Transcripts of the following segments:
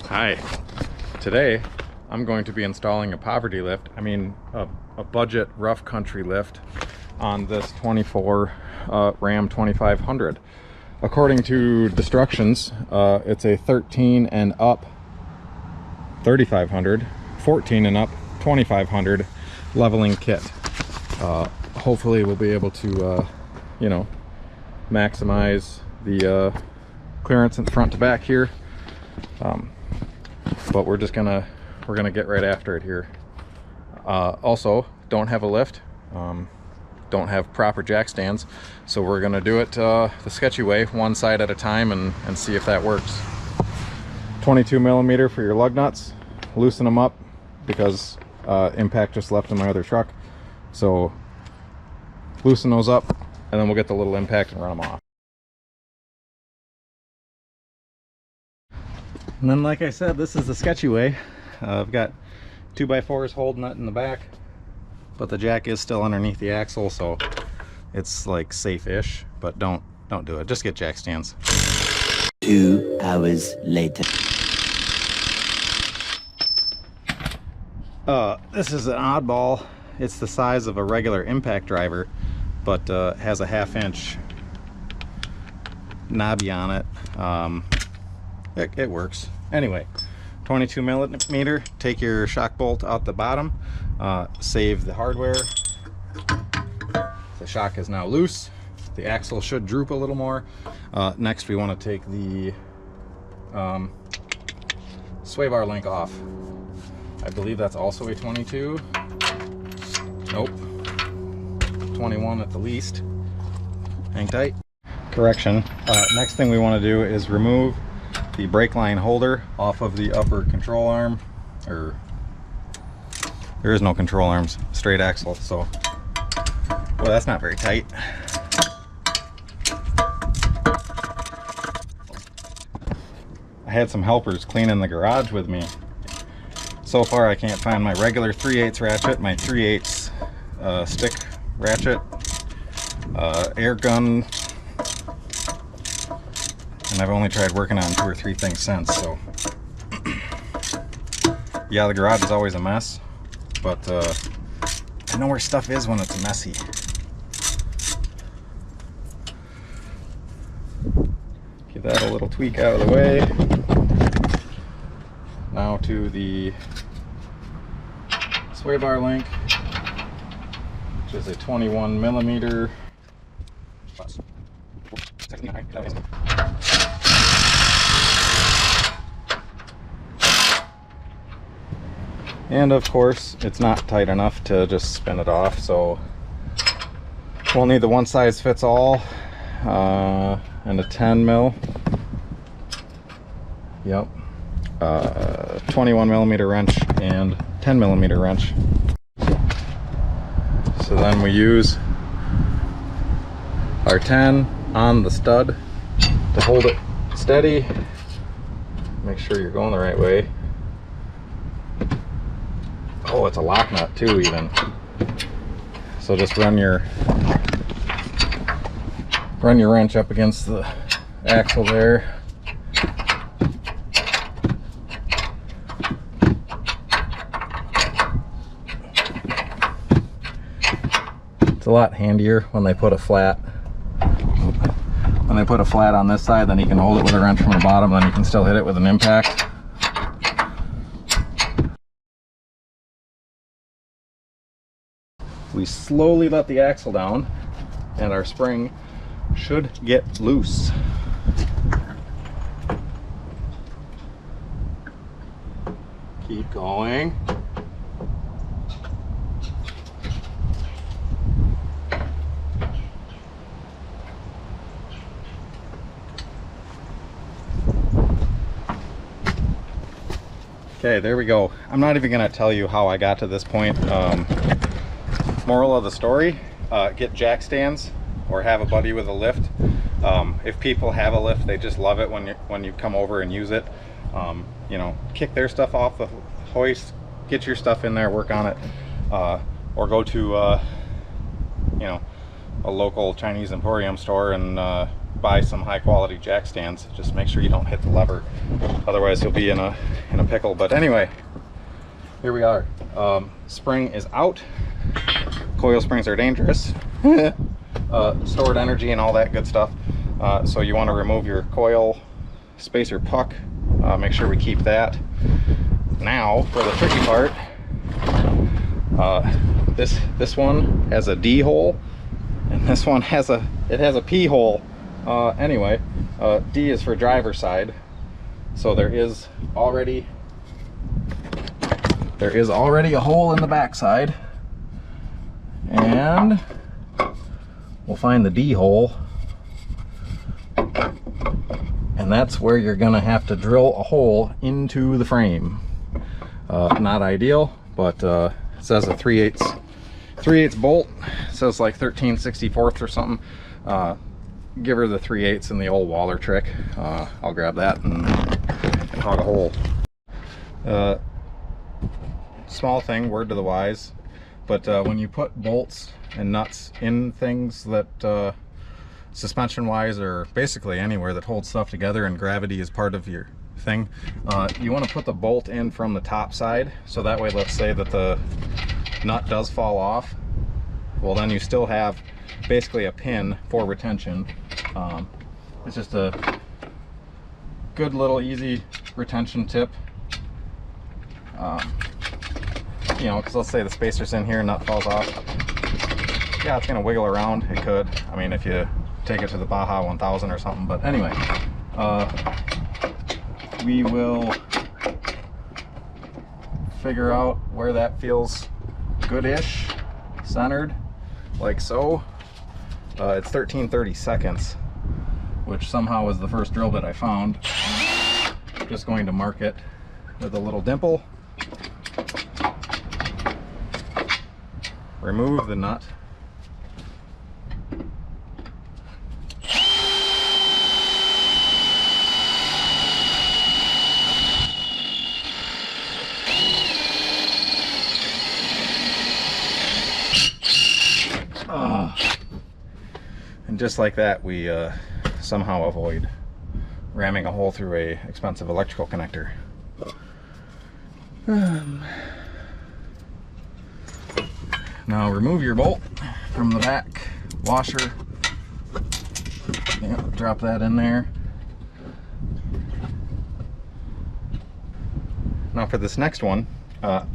Hi. Today I'm going to be installing a poverty lift, a budget rough country lift on this 24 Ram 2500. According to Destructions, it's a 13 and up 3500, 14 and up 2500 leveling kit. Hopefully we'll be able to maximize the clearance in front to back here. But we're gonna get right after it here. Also, don't have a lift, don't have proper jack stands, so we're gonna do it the sketchy way, one side at a time, and see if that works. 22 millimeter for your lug nuts. Loosen them up because impact just left in my other truck, so loosen those up and then we'll get the little impact and run them off. And then, like I said, this is the sketchy way. I've got 2x4s holding it in the back, but the jack is still underneath the axle, so it's like safe-ish, but don't do it. Just get jack stands. 2 hours later. This is an oddball. It's the size of a regular impact driver, but has a 1/2-inch knobby on it. It works. Anyway, 22 millimeter, take your shock bolt out the bottom, save the hardware. The shock is now loose. The axle should droop a little more. Next we want to take the sway bar link off. I believe that's also a 22. Nope. 21 at the least. Hang tight. Correction. Next thing we want to do is remove the brake line holder off of the upper control arm, or there is no control arms, straight axle, so well, that's not very tight. I had some helpers cleaning the garage with me. So far I can't find my regular 3/8 ratchet, my 3/8 stick ratchet, air gun, and I've only tried working on 2 or 3 things since, so yeah, the garage is always a mess, but I know where stuff is when it's messy. Give that a little tweak out of the way. Now to the sway bar link, which is a 21 millimeter. And of course, it's not tight enough to just spin it off, so we'll need the one size fits all and a 10 mil. Yep. 21 millimeter wrench and 10 millimeter wrench. So then we use our 10 on the stud to hold it steady. Make sure you're going the right way. Oh, it's a lock nut too, even. So just run your wrench up against the axle there. It's a lot handier when they put a flat on this side, then you can hold it with a wrench from the bottom, then you can still hit it with an impact. We slowly let the axle down and our spring should get loose. Keep going. Okay, there we go. I'm not even gonna tell you how I got to this point. Moral of the story, get jack stands or have a buddy with a lift. If people have a lift, they just love it when you come over and use it. Kick their stuff off the hoist, get your stuff in there, work on it, or go to a local Chinese emporium store and buy some high quality jack stands. Just make sure you don't hit the lever, otherwise you'll be in a pickle. But anyway, here we are. Spring is out. Coil springs are dangerous. Stored energy and all that good stuff. So you want to remove your coil spacer puck. Make sure we keep that. Now for the tricky part. This one has a D hole, and this one has a P hole. Anyway, D is for driver side. So there is already a hole in the backside, and we'll find the D hole, and that's where you're gonna have to drill a hole into the frame. Not ideal, but it says a 3/8 bolt. It says like 13/64 or something. Give her the 3/8 in the old Waller trick. I'll grab that and hog a hole. Small thing, word to the wise, but when you put bolts and nuts in things that suspension wise, or basically anywhere that holds stuff together and gravity is part of your thing, you want to put the bolt in from the top side, so that way, let's say that the nut does fall off, well then you still have basically a pin for retention. It's just a good little easy retention tip. You know, because let's say the spacer's in here and nut falls off. Yeah, it's gonna wiggle around. It could. I mean, if you take it to the Baja 1000 or something. But anyway, we will figure out where that feels good-ish, centered, like so. It's 13/32, which somehow is the first drill bit I found. Just going to mark it with a little dimple. Remove the nut. And just like that, we somehow avoid ramming a hole through a expensive electrical connector. Now remove your bolt from the back washer. Yep, drop that in there. Now for this next one,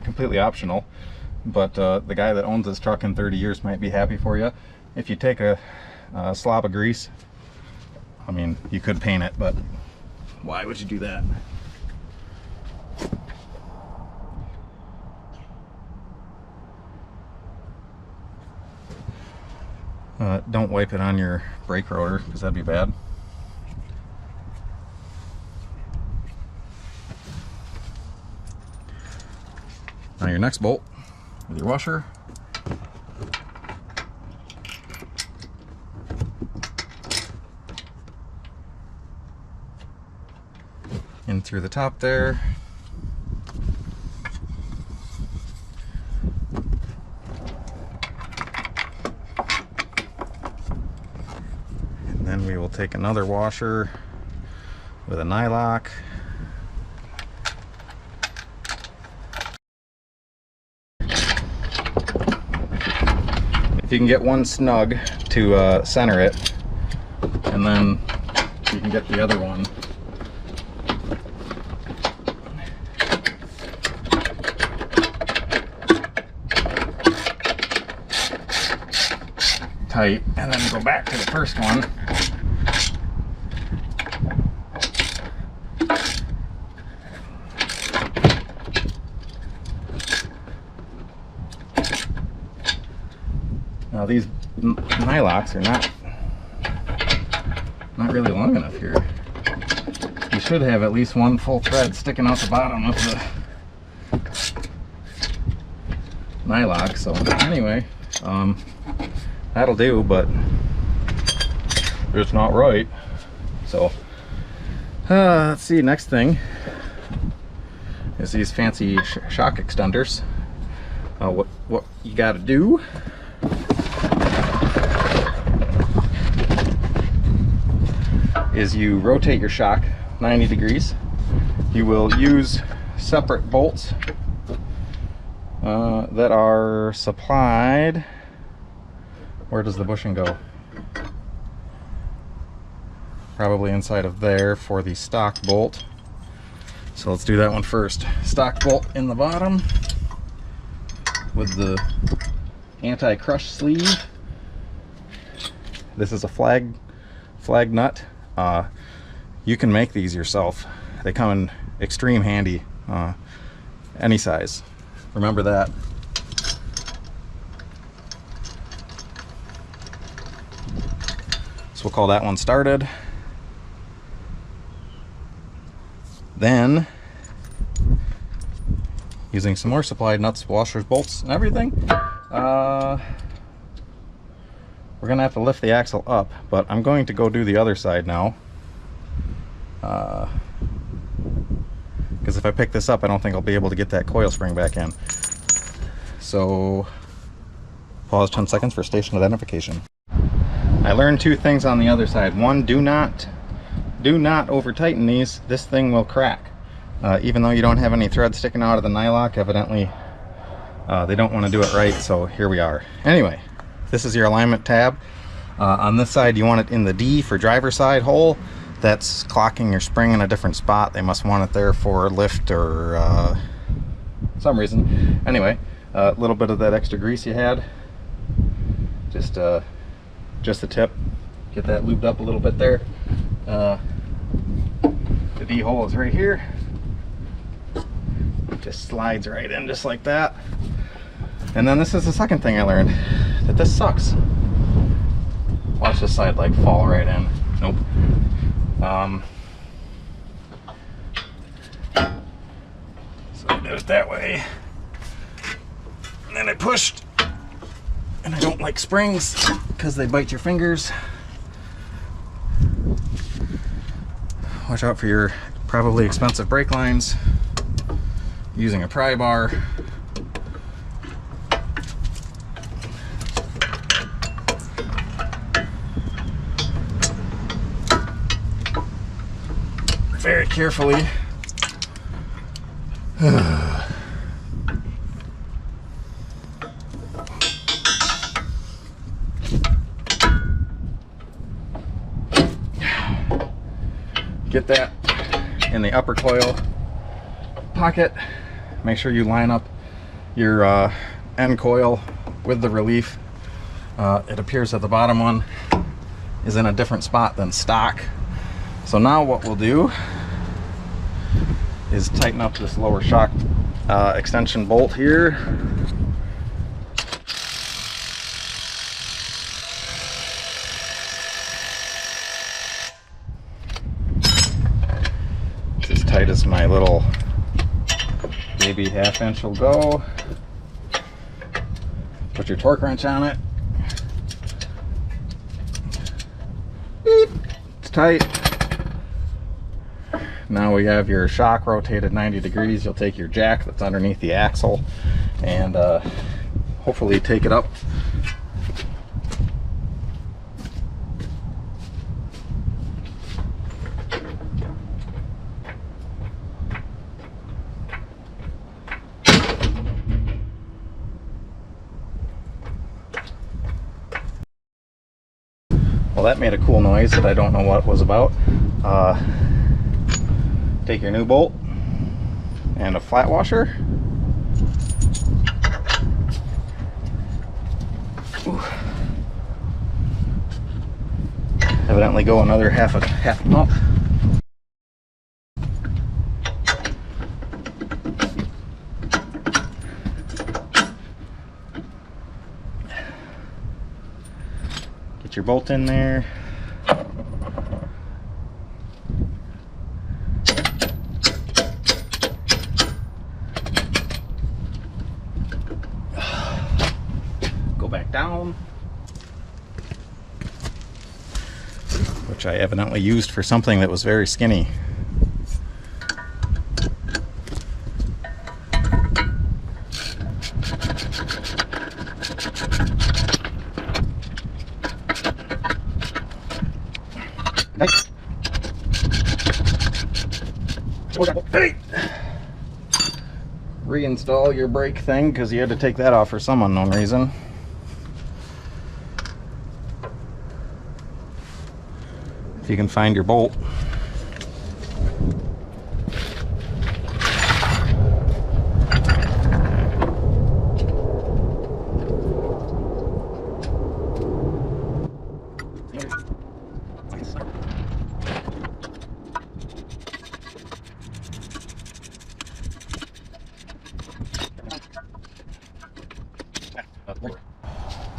completely optional, but the guy that owns this truck in 30 years might be happy for you. If you take a slob of grease, I mean, you could paint it, but why would you do that? Don't wipe it on your brake rotor, because that'd be bad. Now your next bolt with your washer. In through the top there. And then we will take another washer with a nylock. If you can get one snug to center it, and then you can get the other one tight, and then go back to the first one. Now these nylocks are not really long enough here. You should have at least one full thread sticking out the bottom of the nylock. So anyway, that'll do, but it's not right. So let's see, next thing is these fancy shock extenders. What you got to do is you rotate your shock 90 degrees. You will use separate bolts that are supplied. Where does the bushing go? Probably inside of there for the stock bolt. So let's do that one first. Stock bolt in the bottom with the anti-crush sleeve. This is a flag nut. You can make these yourself. They come in extreme handy, any size. Remember that. So we'll call that one started. Then, using some more supplied nuts, washers, bolts, and everything, we're gonna have to lift the axle up, but I'm going to go do the other side now. Because if I pick this up, I don't think I'll be able to get that coil spring back in. So, pause 10 seconds for station identification. I learned two things on the other side. One, do not over tighten these. This thing will crack. Even though you don't have any thread sticking out of the nylock, evidently they don't want to do it right, so here we are. Anyway, this is your alignment tab. On this side, you want it in the D for driver side hole. That's clocking your spring in a different spot. They must want it there for lift or some reason. Anyway, a little bit of that extra grease you had, just the tip. Get that lubed up a little bit there. The D hole is right here. Just slides right in just like that. And then this is the second thing I learned, that this sucks. Watch this side like fall right in. Nope. So I did it that way. And then I pushed. And I don't like springs because they bite your fingers. Watch out for your probably expensive brake lines. Using a pry bar. Very carefully. Get that in the upper coil pocket. Make sure you line up your end coil with the relief. It appears that the bottom one is in a different spot than stock. So now what we'll do is tighten up this lower shock extension bolt here. It's as tight as my little maybe ½ inch will go. Put your torque wrench on it. Beep. It's tight. Now we have your shock rotated 90 degrees. You'll take your jack that's underneath the axle and hopefully take it up. Well, that made a cool noise that I don't know what it was about. Take your new bolt and a flat washer. Ooh. Evidently go another half a pump. Get your bolt in there. Down, which I evidently used for something that was very skinny. Hey! Reinstall your brake thing because you had to take that off for some unknown reason. If you can find your bolt.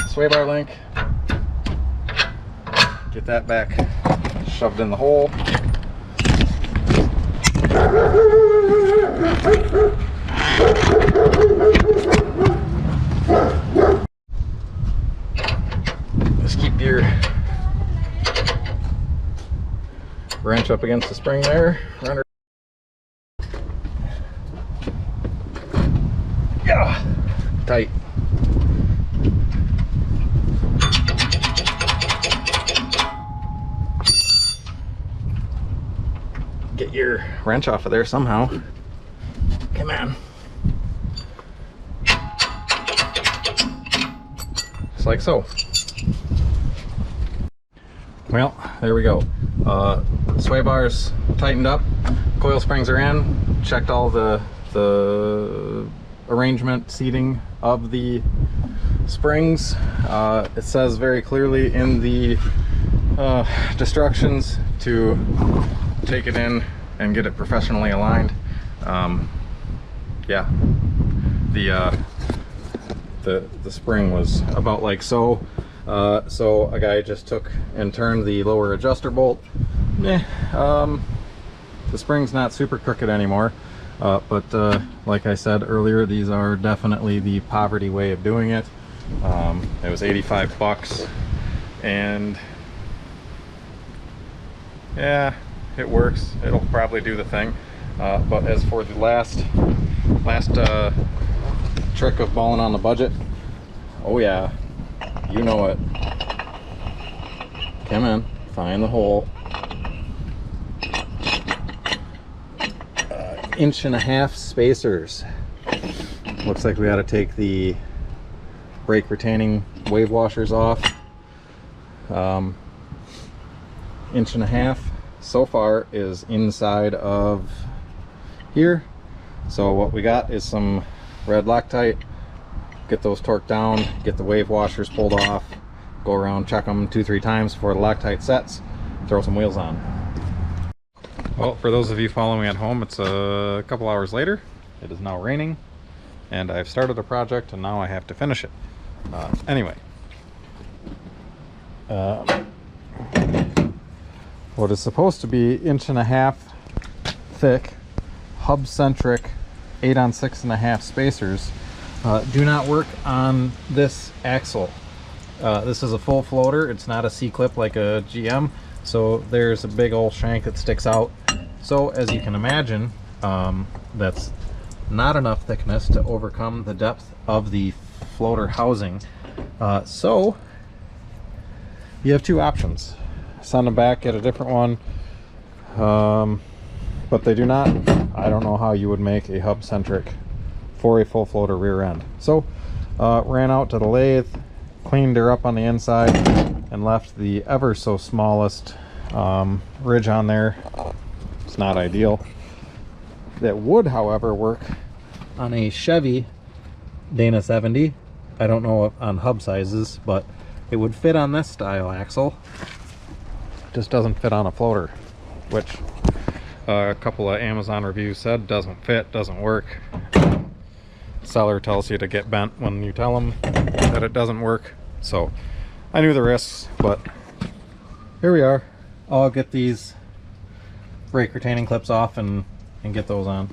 Sway bar link. Get that back shoved in the hole. Just keep your wrench up against the spring there. Run her. Yeah, tight. Get your wrench off of there somehow. Come on. Just like so. Well, there we go. Sway bars tightened up. Coil springs are in. Checked all the arrangement seating of the springs. It says very clearly in the instructions to take it in and get it professionally aligned. Yeah, the spring was about like so. So a guy just took and turned the lower adjuster bolt. The spring's not super crooked anymore, but like I said earlier, these are definitely the poverty way of doing it. It was 85 bucks, and yeah, it works. It'll probably do the thing. But as for the last trick of balling on the budget, oh yeah, you know it. Come in, find the hole. 1.5-inch spacers. Looks like we got to take the brake retaining wave washers off. 1.5 inches so far is inside of here. So what we got is some red Loctite. Get those torqued down, get the wave washers pulled off, go around, check them 2-3 times before the Loctite sets, throw some wheels on. Well, for those of you following at home, it's a couple hours later. It is now raining, and I've started a project, and now I have to finish it. Anyway, what is supposed to be 1.5-inch thick, hub-centric 8-on-6.5 spacers do not work on this axle. This is a full floater. It's not a C-clip like a GM, so there's a big old shank that sticks out. So as you can imagine, that's not enough thickness to overcome the depth of the floater housing. So you have two options: send them back, get a different one, but they do not. I don't know how you would make a hub-centric for a full floater rear end. So ran out to the lathe, cleaned her up on the inside, and left the ever so smallest ridge on there. It's not ideal. That would, however, work on a Chevy Dana 70. I don't know on hub sizes, but it would fit on this style axle. It just doesn't fit on a floater, which a couple of Amazon reviews said doesn't fit, doesn't work. Seller tells you to get bent when you tell them that it doesn't work. So I knew the risks, but here we are. I'll get these brake retaining clips off and get those on.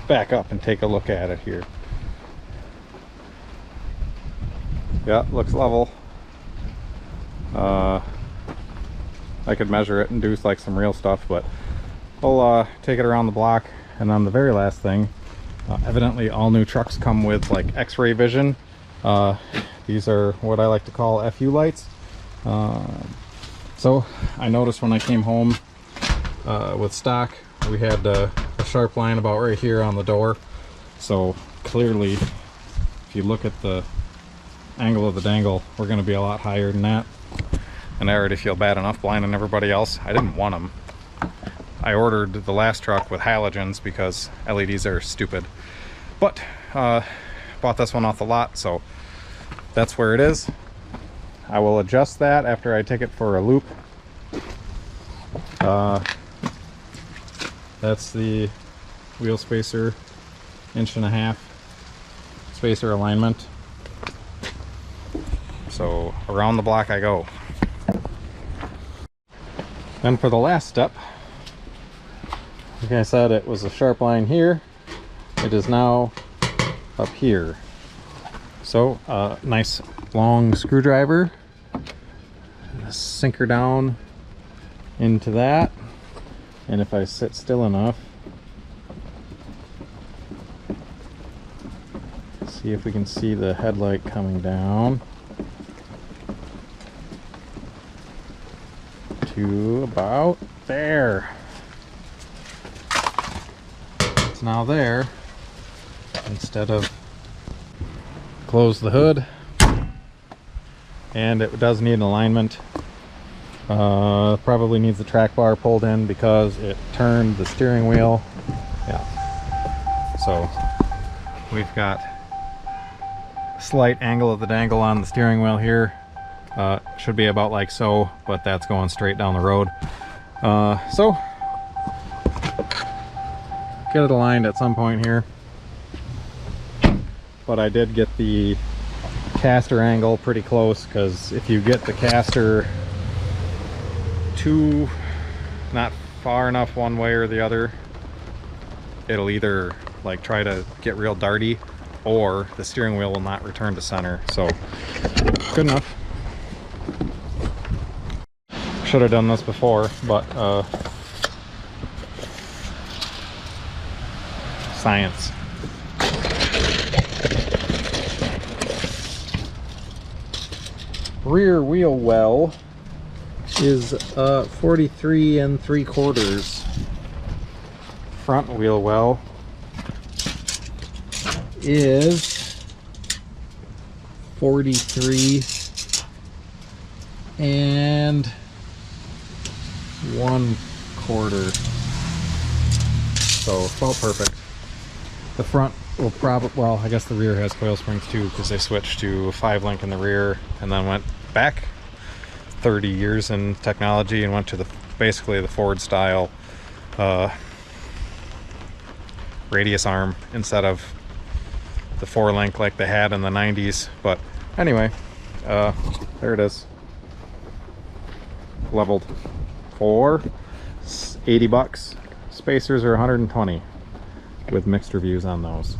Back up and take a look at it here. Yeah, looks level. I could measure it and do like some real stuff, but we'll take it around the block. And then the very last thing, evidently all new trucks come with like x-ray vision. These are what I like to call FU lights. So I noticed when I came home with stock, we had a sharp line about right here on the door. So clearly, if you look at the angle of the dangle, we're going to be a lot higher than that. And I already feel bad enough blinding everybody else. I didn't want them. I ordered the last truck with halogens because LEDs are stupid. But bought this one off the lot, so that's where it is. I will adjust that after I take it for a loop. That's the wheel spacer, 1.5" spacer alignment. So around the block I go. Then for the last step, like I said, it was a sharp line here. It is now up here. So nice long screwdriver, sink her down into that, and if I sit still enough, see if we can see the headlight coming down to about there. It's now there. Instead of close the hood, and it does need an alignment. Probably needs the track bar pulled in because it turned the steering wheel. Yeah. So we've got a slight angle of the dangle on the steering wheel here. Should be about like so, but that's going straight down the road. So get it aligned at some point here. But I did get the caster angle pretty close, because if you get the caster not far enough one way or the other, it'll either like try to get real darty, or the steering wheel will not return to center. So good enough. Should have done this before, but science. Rear wheel well is 43 3/4. Front wheel well is 43 1/4. So about perfect. The front will probably, well, I guess the rear has coil springs too, because they switched to a 5-link in the rear and then went back 30 years in technology and went to the basically the Ford style radius arm instead of the 4-link like they had in the 90s. But anyway, there it is, leveled for $80. Spacers are 120 with mixed reviews on those.